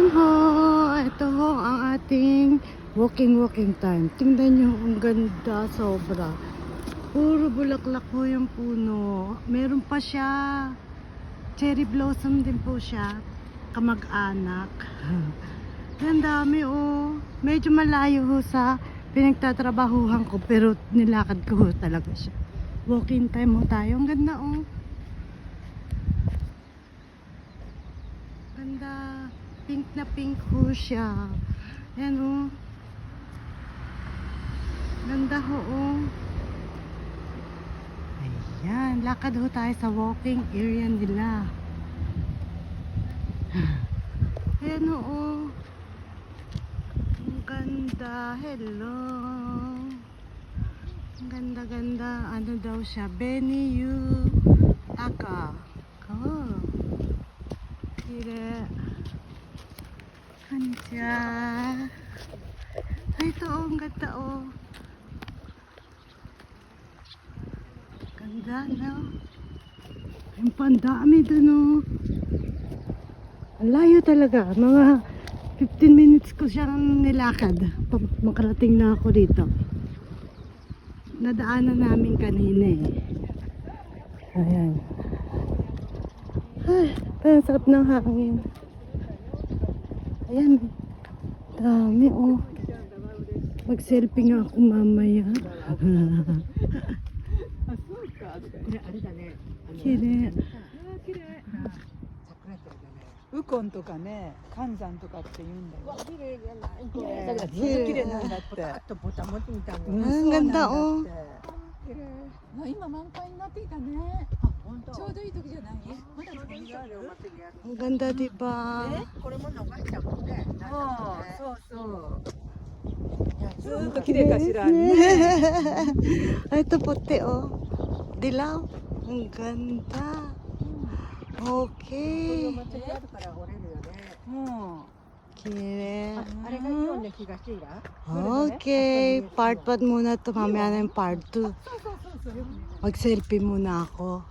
morning ho! Ito ho ang ating walking time. Tingnan nyo, ang ganda, sobra. Puro bulaklak ho yung puno. Meron pa siya. Cherry blossom din po siya. Kamag-anak. Ang dami oh. Medyo malayo ho sa pinagtatrabahuhan ko, pero nilakad ko ho talaga siya. Walking time ho tayo. Ang ganda oh. Ganda. Pink na pink ho siya. Ayan oh. Ganda ho oh. Ayan. Lakad ho tayo sa walking area nila. Ayan ho oh. Ang ganda. Hello. Ang ganda. Ano daw siya? Benny Taka. Oh. Kire. Hansya. Ay, ito oh, ang ganda oh. Ganda no? Ang pandami dun oh. Ang layo talaga. Mga 15 minutes ko siyang nilakad. Makarating na ako dito. Nadaanan namin kanina eh. Ayan. Ay, parang sarap ng hangin. Ayan. Dami oh. Mag-selfie nga ako mamaya. Kire. ウコンとかね、寒山とかって言うんだよ。綺麗じゃない。だからずっと綺麗なんだって。あとボタン持ってみたの。Ang ganda oh. 綺麗。まあ今満開になってきたね。あ、本当。ちょうどいい時じゃない？まだお祭りあるお祭りある。 Ang ganda diba? これも逃したもんね。そうそう。いやずーっと綺麗かしら。 Ay, ito puti oh. Dilaw. Ang ganda. こういう Okay. お祭りあるから折れるよね。も Kire. あれが日本で東浦。 Okay. Part 1 muna to. Mamaya na yung part 2. Mag-selfie muna ako.